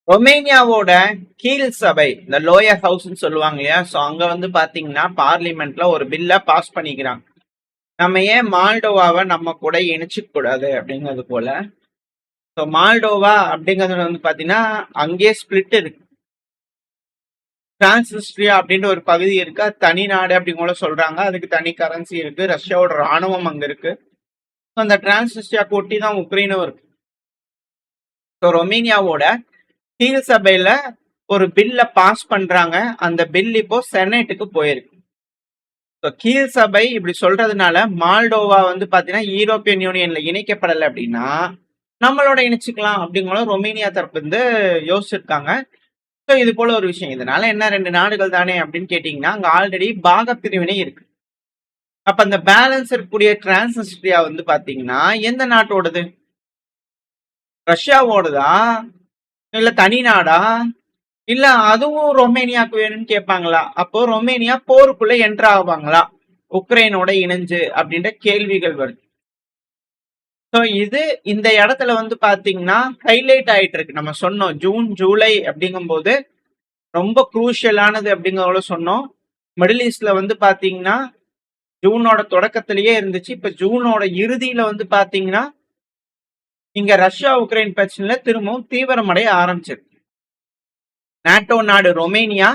ரொமேனியாவோட கீழ் சபை, இந்த லோயர் ஹவுஸ்ன்னு சொல்லுவாங்க இல்லையா? ஸோ அங்க வந்து பாத்தீங்கன்னா பார்லிமெண்ட்ல ஒரு பில்ல பாஸ் பண்ணிக்கிறாங்க. நம்ம ஏன் மால்டோவாவை நம்ம கூட இணைச்சிக்க கூடாது அப்படிங்கிறது போல. ஸோ மால்டோவா அப்படிங்கிறது வந்து பாத்தீங்கன்னா அங்கேயே ஸ்பிளிட் இருக்கு. டிரான்ஸ்னிஸ்ட்ரியா அப்படின்ற ஒரு பகுதி இருக்கு, அது தனி நாடு அப்படிங்கிற சொல்றாங்க. அதுக்கு தனி கரன்சி இருக்கு, ரஷ்யாவோட ராணுவம் அங்க இருக்கு. அந்த டிரான்ஸ்னிஸ்ட்ரியா ஒட்டி தான் உக்ரைனும் இருக்கு. ஸோ ரொமேனியாவோட கீழ் சபையில ஒரு பில்ல பாஸ் பண்றாங்க. அந்த பில் இப்போ செனட்டுக்கு போயிருக்கு. கீழ் சபை இப்படி சொல்றதுனால மால்டோவா வந்து பாத்தீங்கன்னா யூரோப்பியன் யூனியன்ல இணைக்கப்படலை அப்படின்னா நம்மளோட இணைச்சுக்கலாம் அப்படிங்கிற ரொமேனியா தரப்பு வந்து யோசிச்சிருக்காங்க. ஸோ இது போல ஒரு விஷயம். இதனால என்ன, ரெண்டு நாடுகள் தானே அப்படின்னு கேட்டீங்கன்னா அங்க ஆல்ரெடி பாக பிரிவினை இருக்கு. அப்ப அந்த பேலன்ஸ் இருக்கக்கூடிய டிரான்ஸ்னிஸ்ட்ரியா வந்து பாத்தீங்கன்னா எந்த நாட்டோடது? ரஷ்யாவோடதா இல்ல தனி நாடா இல்ல அதுவும் ரொமேனியாவுக்கு வேணும்னு கேட்பாங்களா? அப்போ ரொமேனியா போருக்குள்ள என்டர் ஆவாங்களா உக்ரைனோட இணைஞ்சு அப்படின்ற கேள்விகள் வருது. ஸோ இது இந்த இடத்துல வந்து பாத்தீங்கன்னா ஹைலைட் ஆயிட்டு இருக்கு. நம்ம சொன்னோம் ஜூன் ஜூலை அப்படிங்கும் போது ரொம்ப குரூஷியலானது அப்படிங்கிறத சொன்னோம். மிடில் ஈஸ்ட்ல வந்து பாத்தீங்கன்னா ஜூனோட தொடக்கத்திலேயே இருந்துச்சு. இப்ப ஜூனோட இறுதியில வந்து பாத்தீங்கன்னா இங்க ரஷ்யா உக்ரைன் பிரச்சனையில திரும்பவும் தீவிரமடைய ஆரம்பிச்சிருக்கு. நாட்டோ நாடு ரொமேனியா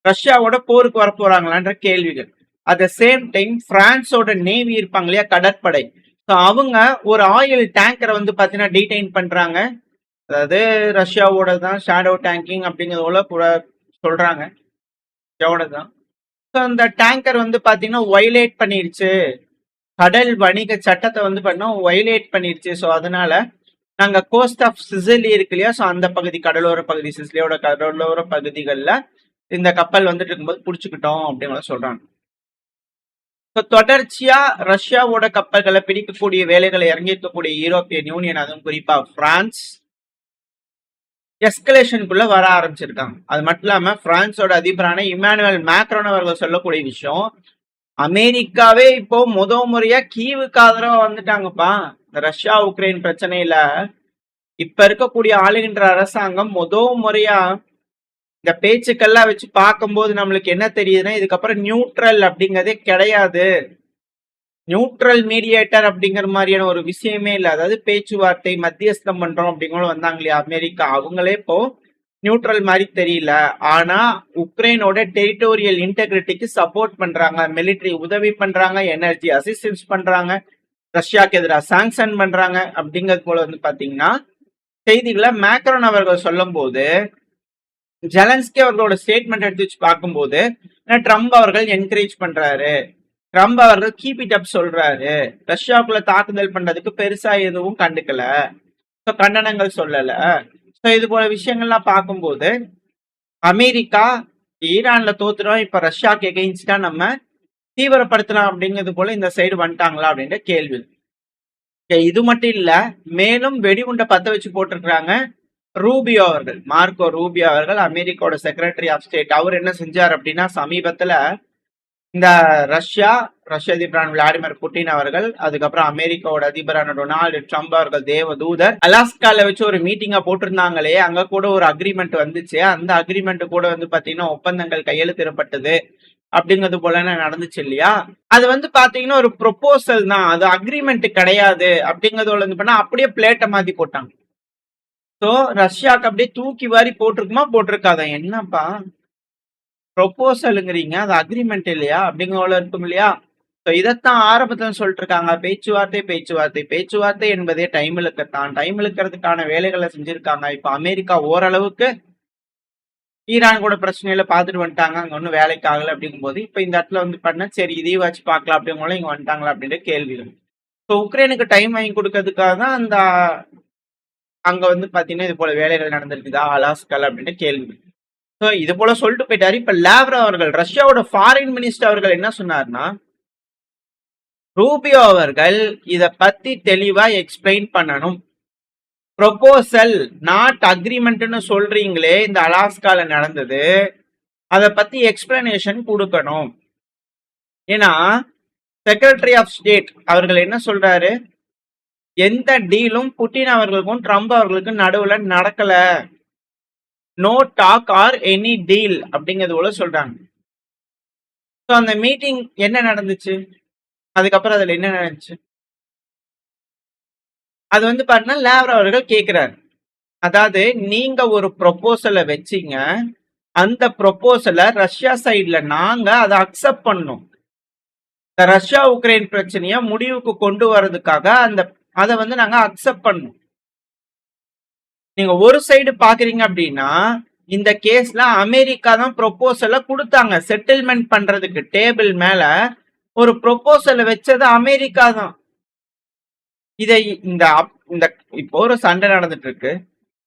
ரஷ்யாவோட போருக்கு வர போறாங்களான்ற கேள்விகள். அட் த சேம் டைம் பிரான்ஸோட நேவி இருப்பாங்க இல்லையா, கடற்படை, அவங்க ஒரு ஆயில் டேங்கரை வந்து பாத்தீங்கன்னா டீடைன் பண்றாங்க. அதாவது ரஷ்யாவோட தான் ஷேடோ டேங்கிங் அப்படிங்கிறத கூட சொல்றாங்க. ரஷ்யாவோட தான். அந்த டேங்கர் வந்து பாத்தீங்கன்னா வயலேட் பண்ணிருச்சு, கடல் வணிக சட்டத்தை வந்து பண்ணோம் வயலேட் பண்ணிருச்சு. ஸோ அதனால நாங்க கோஸ்ட் ஆஃப் சிசிலி இருக்கு இல்லையா, ஸோ அந்த பகுதி கடலோர பகுதி, சிசிலியோட கடலோர பகுதிகளில் இந்த கப்பல் வந்துட்டு இருக்கும்போது புடிச்சுக்கிட்டோம் அப்படிங்கிற சொல்றாங்க. தொடர்ச்சியா ரஷ்யாவோட கப்பல்களை பிடிக்கக்கூடிய வேலைகளை இறங்கிஇருக்கக்கூடிய யூரோப்பியன் யூனியன், அதுவும் குறிப்பா பிரான்ஸ், எஸ்கலேஷனுக்குள்ள வர ஆரம்பிச்சிருக்காங்க. அது மட்டும் இல்லாம பிரான்ஸோட அதிபரான இமானுவேல் மேக்ரோன் அவர்கள் சொல்லக்கூடிய விஷயம், அமெரிக்காவே இப்போ முறையா கீவுக்கு ஆதரவா வந்துட்டாங்கப்பா. இந்த ரஷ்யா உக்ரைன் பிரச்சனையில இப்ப இருக்கக்கூடிய ஆளுகின்ற அரசாங்கம் முறையா இந்த பேச்சுக்கெல்லாம் வச்சு பார்க்கும்போது நம்மளுக்கு என்ன தெரியுதுன்னா, இதுக்கப்புறம் நியூட்ரல் அப்படிங்கறதே கிடையாது. நியூட்ரல் மீடியேட்டர் அப்படிங்கிற மாதிரியான ஒரு விஷயமே இல்லை. அதாவது பேச்சுவார்த்தை மத்தியஸ்தம் பண்றோம் அப்படிங்களும் வந்தாங்க இல்லையா அமெரிக்கா, அவங்களே இப்போ நியூட்ரல் மாதிரி தெரியல. ஆனா உக்ரைனோட டெரிட்டோரியல் இன்டெகிரிட்டிக்கு சப்போர்ட் பண்றாங்க, மிலிட்டரி உதவி பண்றாங்க, எனர்ஜி அசிஸ்டன்ஸ் பண்றாங்க, ரஷ்யாக்கு எதிராக சாங்ஷன் பண்றாங்க அப்படிங்கிறது போல வந்து பாத்தீங்கன்னா செய்திகளை மேக்ரோன் அவர்கள் சொல்லும் போது, ஜெலன்ஸ்கி அவர்களோட ஸ்டேட்மெண்ட் எடுத்து வச்சு பார்க்கும்போது ட்ரம்ப் அவர்கள் என்கரேஜ் பண்றாரு, ட்ரம்ப் அவர்கள் கீப் இட் அப் சொல்றாரு, ரஷ்யாவுக்குள்ள தாக்குதல் பண்றதுக்கு பெருசா எதுவும் கண்டுக்கல, கண்டனங்கள் சொல்லல. இது போல விஷயங்கள்லாம் பார்க்கும்போது அமெரிக்கா ஈரான்ல தோத்துறோம், இப்ப ரஷ்யாக்கு எகெயின்ஸ்டா நம்ம தீவிரப்படுத்தலாம் அப்படிங்கிறது போல இந்த சைடு வந்துட்டாங்களா அப்படின்ற கேள்வி. இது மட்டும் இல்ல, மேலும் வெடிகுண்டை பத்த வச்சு போட்டிருக்கிறாங்க ரூபியோ அவர்கள், மார்க்கோ ரூபியோ அவர்கள், அமெரிக்காவோட செக்ரட்டரி ஆஃப் ஸ்டேட். அவர் என்ன செஞ்சார் அப்படின்னா, சமீபத்துல இந்த ரஷ்யா அதிபரான விளாடிமிர் புட்டின் அவர்கள், அதுக்கப்புறம் அமெரிக்காவோட அதிபரான டொனால்டு ட்ரம்ப் அவர்கள் தேவ தூதர் அலாஸ்கால வச்சு ஒரு மீட்டிங்கா போட்டிருந்தாங்களே, அங்க கூட ஒரு அக்ரிமெண்ட் வந்துச்சு. அந்த அக்ரிமெண்ட் கூட வந்து பாத்தீங்கன்னா ஒப்பந்தங்கள் கையெழுத்திடப்பட்டது அப்படிங்கிறது போல நடந்துச்சு இல்லையா. அது வந்து பாத்தீங்கன்னா ஒரு ப்ரொபோசல் தான், அது அக்ரிமெண்ட் கிடையாது அப்படிங்கறதோட வந்து பண்ணா அப்படியே பிளேட்டை மாத்தி போட்டாங்க. ஸோ ரஷ்யாவுக்கு அப்படியே தூக்கி வாரி போட்டிருக்குமா போட்டிருக்காத, என்னப்பா ப்ரொபோசலுங்கிறீங்க, அது அக்ரிமெண்ட் இல்லையா அப்படிங்கிற இருக்கும் இல்லையா. ஸோ இதைத்தான் ஆரம்பத்துல சொல்லிட்டு இருக்காங்க, பேச்சுவார்த்தை பேச்சுவார்த்தை பேச்சுவார்த்தை என்பதே டைம் இழுக்கத்தான், டைம் இழுக்கிறதுக்கான வேலைகளை செஞ்சிருக்காங்க. இப்ப அமெரிக்கா ஓரளவுக்கு ஈரான் கூட பிரச்சனையில பாத்துட்டு வந்துட்டாங்க, அங்க ஒன்னும் வேலைக்கு ஆகல அப்படிங்கும் போது இப்ப இந்த இடத்துல வந்து பண்ண சரி இதையும் வச்சு பார்க்கலாம் அப்படிங்கிற இங்க வந்துட்டாங்களா அப்படின்ற கேள்விகள். ஸோ உக்ரைனுக்கு டைம் வாங்கி கொடுக்கறதுக்காக தான் அந்த அங்க வந்து பாத்தீங்கன்னா இது போல வேலைகள் நடந்திருக்குதா அலாஸ்கால் அப்படின்ற கேள்வி. ஸோ இது போல சொல்லிட்டு போயிட்டாரு. இப்ப லாவ்ரோ அவர்கள், ரஷ்யாவோட ஃபாரின் மினிஸ்டர் அவர்கள் என்ன சொன்னார்னா, ரூபியோ அவர்கள் இத பத்தி தெளிவா எக்ஸ்பிளைன் பண்ணணும். ப்ரொபோசல் நாட் அக்ரிமெண்ட்னு சொல்றீங்களே இந்த அலாஸ்கால நடந்தது, அத பத்தி எக்ஸ்பிளனேஷன் கொடுக்கணும். ஏன்னா செக்ரட்டரி ஆஃப் ஸ்டேட் அவர்கள் என்ன சொல்றாரு, எந்த டீலும் புட்டின் அவர்களுக்கும் ட்ரம்ப் அவர்களுக்கும் நடுவுல நடக்கல, no talk or any deal அப்படிங்கிறது போல சொல்றாங்க. ஸோ அந்த மீட்டிங் என்ன நடந்துச்சு, அதுக்கப்புறம் அதுல என்ன நடந்துச்சு, அது வந்து பாத்தீங்கன்னா லேவ்ரோ அவர்கள் கேட்கிறாரு. அதாவது நீங்க ஒரு ப்ரொபோசலை வச்சீங்க, அந்த ப்ரொபோசலை ரஷ்யா சைட்ல நாங்க அதை அக்செப்ட் பண்ணோம். இந்த ரஷ்யா உக்ரைன் பிரச்சனைய முடிவுக்கு கொண்டு வர்றதுக்காக அதை வந்து நாங்க அக்செப்ட் பண்ணோம். நீங்க ஒரு சைடு பாக்குறீங்க அப்படின்னா இந்த கேஸ்ல அமெரிக்கா தான் ப்ரொபோசலை கொடுத்தாங்க. செட்டில்மெண்ட் பண்றதுக்கு டேபிள் மேல ஒரு ப்ரொபோசலை வச்சது அமெரிக்கா தான். இதை இந்த இந்த இப்போ ஒரு சண்டை நடந்துட்டு இருக்கு,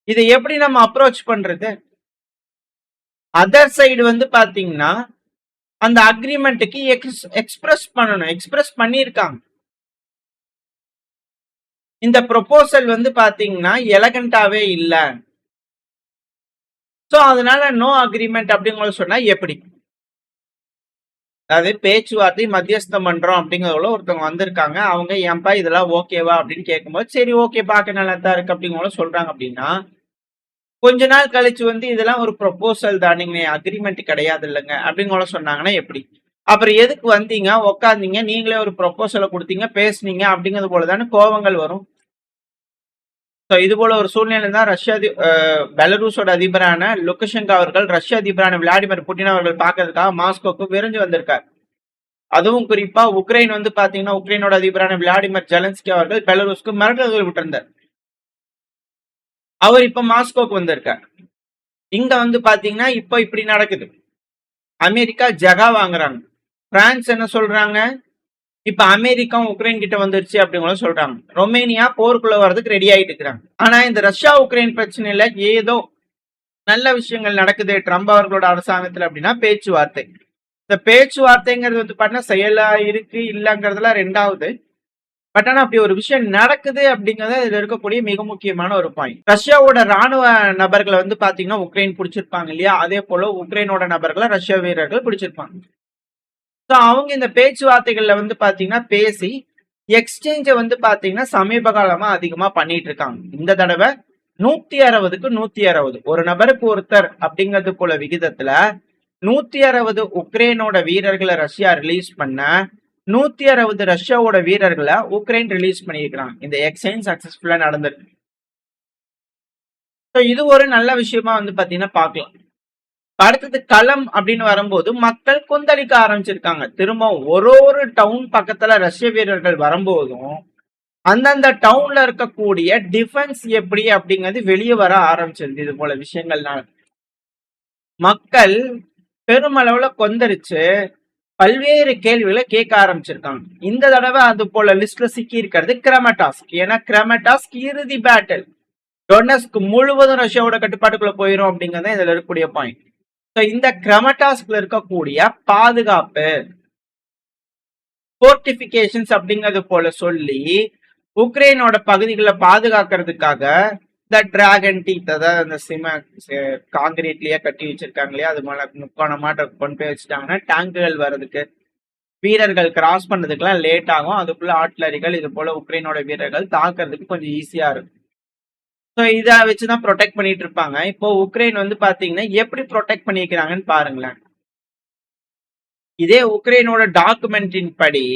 இதை எப்படி நம்ம அப்ரோச் பண்றது? அதர் சைடு வந்து பாத்தீங்கன்னா அந்த அக்ரிமெண்ட்டுக்கு எக்ஸ்பிரஸ் பண்ணணும், எக்ஸ்பிரஸ் பண்ணியிருக்காங்க. இந்த ப்ரொபோசல் வந்து பாத்தீங்கன்னா எலகண்டாவே இல்ல. சோ அதனால நோ அக்ரிமெண்ட் அப்படிங்கிற சொன்னா எப்படி? அதாவது பேச்சுவார்த்தை மத்தியஸ்தம் பண்றோம் அப்படிங்கிறதுல ஒருத்தவங்க வந்திருக்காங்க. அவங்க ஏன்பா இதெல்லாம் ஓகேவா அப்படின்னு கேட்கும்போது சரி ஓகே பார்க்க நல்லா தான் இருக்கு அப்படிங்கிற சொல்றாங்க. அப்படின்னா கொஞ்ச நாள் கழிச்சு வந்து இதெல்லாம் ஒரு ப்ரொபோசல் தான், நீங்க அக்ரிமெண்ட் கிடையாது இல்லைங்க அப்படிங்கிற சொன்னாங்கன்னா எப்படி? அப்புறம் எதுக்கு வந்தீங்க, உக்காந்தீங்க, நீங்களே ஒரு ப்ரொபோசலை கொடுத்தீங்க, பேசுனீங்க அப்படிங்கிறது போலதானே கோபங்கள் வரும். இது போல ஒரு சூழ்நிலை தான் பெலரூஸோட அதிபரான லுகஷெங்கோ அவர்கள் ரஷ்ய அதிபரான விளாடிமிர் புட்டின் அவர்கள் பார்க்கறதுக்காக மாஸ்கோக்கு விரைஞ்சு வந்திருக்காரு. அதுவும் குறிப்பா உக்ரைன் வந்து பாத்தீங்கன்னா உக்ரைனோட அதிபரான விளாடிமிர் ஜெலன்ஸ்கி அவர்கள் பெலரூஸ்க்கு மிரட்டல்கள் விட்டிருந்தார். அவர் இப்ப மாஸ்கோக்கு வந்திருக்கார். இங்க வந்து பாத்தீங்கன்னா இப்ப இப்படி நடக்குது. அமெரிக்கா ஜகா வாங்குறாங்க. பிரான்ஸ் என்ன சொல்றாங்க, இப்ப அமெரிக்கா உக்ரைன் கிட்ட வந்துருச்சு அப்படிங்கிற சொல்றாங்க. ரொமேனியா போருக்குள்ள வர்றதுக்கு ரெடி ஆயிட்டு இருக்கிறாங்க. ஆனா இந்த ரஷ்யா உக்ரைன் பிரச்சனையில ஏதோ நல்ல விஷயங்கள் நடக்குது ட்ரம்ப் அவர்களோட அரசாங்கத்துல அப்படின்னா பேச்சுவார்த்தை. இந்த பேச்சுவார்த்தைங்கிறது வந்து பாத்தீங்கன்னா செயலா இருக்கு இல்லங்கிறதுல ரெண்டாவது. பட் ஆனா அப்படி ஒரு விஷயம் நடக்குது அப்படிங்கறது இதுல இருக்கக்கூடிய மிக முக்கியமான ஒரு பாயிண்ட். ரஷ்யாவோட ராணுவ நபர்களை வந்து பாத்தீங்கன்னா உக்ரைன் பிடிச்சிருப்பாங்க இல்லையா, அதே போல உக்ரைனோட நபர்களை ரஷ்ய வீரர்கள் பிடிச்சிருப்பாங்க. அவங்க இந்த பேச்சுவார்த்தைகள்ல வந்து பாத்தீங்கன்னா பேசி எக்ஸ்சேஞ்ச வந்து பாத்தீங்கன்னா சமீப காலமா அதிகமா பண்ணிட்டு இருக்காங்க. இந்த தடவை 160க்கு 160 ஒரு நபருக்கு ஒருத்தர் அப்படிங்கிறது போல விகிதத்துல 160 உக்ரைனோட வீரர்களை ரஷ்யா ரிலீஸ் பண்ண 160 ரஷ்யாவோட வீரர்களை உக்ரைன் ரிலீஸ் பண்ணியிருக்கிறாங்க. இந்த எக்ஸ்சேஞ்ச் சக்சஸ்ஃபுல்லா நடந்திருக்கு. இது ஒரு நல்ல விஷயமா வந்து பாத்தீங்கன்னா பாக்கலாம். அடுத்தது களம் அப்படின்னு வரும்போது மக்கள் கொந்தளிக்க ஆரம்பிச்சிருக்காங்க. திரும்ப ஒரு டவுன் பக்கத்துல ரஷ்ய வீரர்கள் வரும்போதும் அந்தந்த டவுன்ல இருக்கக்கூடிய டிஃபென்ஸ் எப்படி அப்படிங்கிறது வெளியே வர ஆரம்பிச்சிருது. இது போல விஷயங்கள்னால மக்கள் பெருமளவுல கொந்தளிச்சு பல்வேறு கேள்விகளை கேட்க ஆரம்பிச்சிருக்காங்க. இந்த தடவை அது போல லிஸ்ட்ல சிக்கி இருக்கிறது கிரமட்டாஸ்க். ஏன்னா கிரமட்டாஸ்க் இறுதி பேட்டில், டொனஸ்க் முழுவதும் ரஷ்யாவோட கட்டுப்பாட்டுக்குள்ள போயிடும் அப்படிங்கறது இதுல இருக்கக்கூடிய பாயிண்ட். இந்த கிரமட்டாஸ்க்ல இருக்கக்கூடிய பாதுகாப்பு போர்டிபிகேஷன்ஸ் அப்படிங்கிறது போல சொல்லி உக்ரைனோட பகுதிகளை பாதுகாக்கிறதுக்காக இந்த டிராகன் டீத், அதாவது அந்த காங்கிரீட்லயே கட்டி வச்சிருக்காங்க இல்லையா, அது மேல முக்கோணமாட்ட கொண்டு போய் வச்சுட்டாங்கன்னா டேங்குகள் வர்றதுக்கு வீரர்கள் கிராஸ் பண்ணதுக்குலாம் லேட் ஆகும். அதுக்குள்ள ஆர்ட்லரிகள் இது போல உக்ரைனோட வீரர்கள் தாக்குறதுக்கு கொஞ்சம் ஈஸியா இருக்கும். இதை வச்சுதான் ப்ரொடெக்ட் பண்ணிட்டு இருப்பாங்க. இப்போ உக்ரைன் வந்து பாத்தீங்கன்னா எப்படி ப்ரொடெக்ட் பண்ணிக்கிறாங்கன்னு பாருங்களேன். இதே உக்ரைனோட டாக்குமெண்டின் படி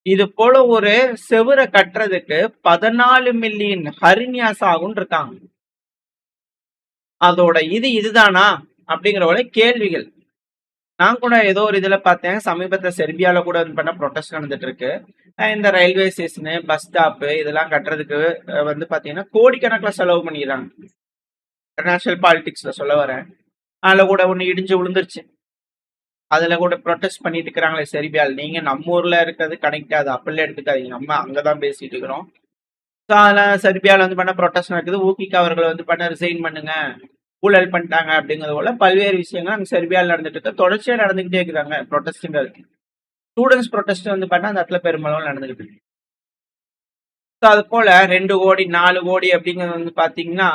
இது போல ஒரு செவரை கட்டுறதுக்கு 14 மில்லியன் ஹரினியாஸ் ஆகும் இருக்காங்க. அதோட இதுதானா அப்படிங்கிற போல கேள்விகள். நான் கூட ஏதோ ஒரு இதுல பார்த்தேன், சமீபத்துல செர்பியால கூட பண்ண ப்ரொடெஸ்ட் நடந்துட்டு இருக்கு. இந்த ரயில்வே ஸ்டேஷனு, பஸ் ஸ்டாப்பு இதெல்லாம் கட்டுறதுக்கு வந்து பாத்தீங்கன்னா கோடிக்கணக்கில் செலவு பண்ணிடுறாங்க. இன்டர்நேஷனல் பாலிடிக்ஸ்ல சொல்ல வரேன். அதுல கூட ஒண்ணு இடிஞ்சு விழுந்துருச்சு. அதுல கூட ப்ரொடெஸ்ட் பண்ணிட்டு இருக்கிறாங்களே செர்பியால. நீங்க நம்ம ஊர்ல இருக்கிறது கனெக்ட் ஆகுது, அப்படிலாம் எடுத்துக்காதீங்க, நம்ம அங்கதான் பேசிட்டு இருக்கிறோம். அதெல்லாம் செர்பியால வந்து பண்ண ப்ரொடெஸ்ட் நடக்குது. ஊக்கிக்கு அவர்கள் வந்து பண்ண ரிசைன் பண்ணுங்க, ஊழல் பண்ணிட்டாங்க அப்படிங்கிறது போல பல்வேறு விஷயங்கள் அங்க செர்பியால நடந்துட்டு இருக்கு. தொடர்ச்சியா நடந்துகிட்டே இருக்கிறாங்க ப்ரொடெஸ்ட்ங்கிறது. ஸ்டூடெண்ட்ஸ் ப்ரொடெஸ்ட் வந்து பண்ணா அந்த இடத்துல பெரும்பாலும் நடந்துகிட்டு இருக்கு. அது போல 2 கோடி 4 கோடி அப்படிங்கிறது வந்து பாத்தீங்கன்னா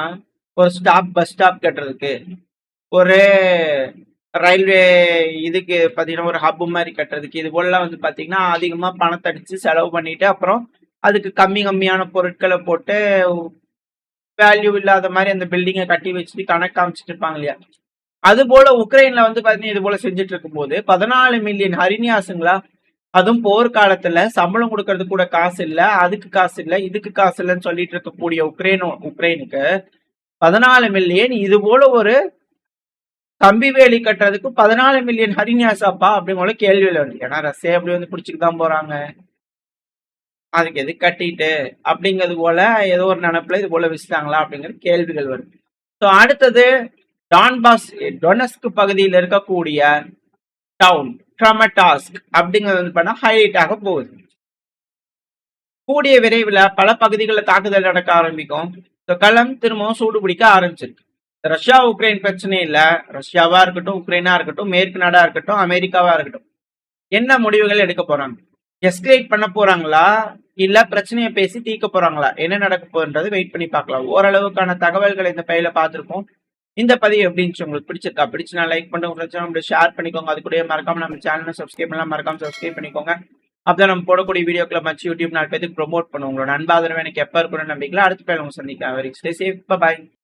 ஒரு பஸ் ஸ்டாப் கட்டுறதுக்கு, ஒரு ரயில்வே இதுக்கு பாத்தீங்கன்னா ஒரு ஹப் மாதிரி கட்டுறதுக்கு, இது போல வந்து பாத்தீங்கன்னா அதிகமா பணத்தை அடிச்சு செலவு பண்ணிட்டு அப்புறம் அதுக்கு கம்மியான பொருட்களை போட்டு வேல்யூ இல்லாத மாதிரி அந்த பில்டிங்கை கட்டி வச்சுட்டு கணக்கு காமிச்சிட்டு இருப்பாங்க இல்லையா? அது போல உக்ரைன்ல வந்து பாத்தீங்கன்னா இது போல செஞ்சுட்டு இருக்கும் போது 14 மில்லியன் ஹரிணியாசுங்களா, அதுவும் போர்க்காலத்துல சம்பளம் கொடுக்கறதுக்கு கூட காசு இல்ல, அதுக்கு காசு இல்ல, இதுக்கு காசு இல்லைன்னு சொல்லிட்டு இருக்கக்கூடிய உக்ரைனுக்கு 14 மில்லியன் இது போல ஒரு கம்பி வேலி கட்டுறதுக்கு 14 மில்லியன் ஹரிணியாசாப்பா அப்படிங்கிற கேள்வியில் வருது. ஏன்னா ரஷ்யா எப்படி வந்து பிடிச்சிட்டு தான் போறாங்க, அதுக்கு எது கட்டிட்டு அப்படிங்கிறது போல ஏதோ ஒரு நினைப்புல இது போல வச்சுட்டாங்களா அப்படிங்கிற கேள்விகள் வருது. ஸோ அடுத்தது டொனஸ்க் பகுதியில் இருக்கக்கூடிய டவுன் கிராமடாஸ்க் அப்படிங்கிறது வந்து பண்ணா ஹைலைட் ஆக போகுது. கூடிய விரைவில் பல பகுதிகளில் தாக்குதல் நடக்க ஆரம்பிக்கும். களம் திரும்பவும் சூடு பிடிக்க ஆரம்பிச்சிருக்கு. ரஷ்யா உக்ரைன் பிரச்சனை இல்ல, ரஷ்யாவா இருக்கட்டும், உக்ரைனா இருக்கட்டும், மேற்கு நாடா இருக்கட்டும், அமெரிக்காவா இருக்கட்டும், என்ன முடிவுகள் எடுக்க போறாங்க? எஸ்கலேட் பண்ண போறாங்களா, இல்ல பிரச்சனையை பேசி தீர்க்க போறாங்களா? என்ன நடக்க போகுன்றது வெயிட் பண்ணி பார்க்கலாம். ஓரளவுக்கான தகவல்களை இந்த பையில பார்த்திருக்கோம். இந்த பதிவு எப்படி இருந்துச்சு, உங்களுக்கு பிடிச்சிருக்கா? பிடிச்சுனா லைக் பண்ணுங்க, ஷேர் பண்ணிக்கோங்க. அது கூட மறக்காம நம்ம சேனலை சப்ஸ்கிரைப் பண்ணலாம், மறக்காம சப்ஸ்கிரைப் பண்ணிக்கோங்க. அப்பதான் நம்ம போடக்கூடிய வீடியோக்களை மச்சு யூடியூப் 4 பேருக்கு ப்ரொமோட் பண்ணுவோம். உங்களோட அன்பாதரவு எனக்கு எப்ப இருக்கணும்னு நம்பிக்கலாம். அடுத்த பேர் உங்க சந்திக்கலாம். Very stay safe, by.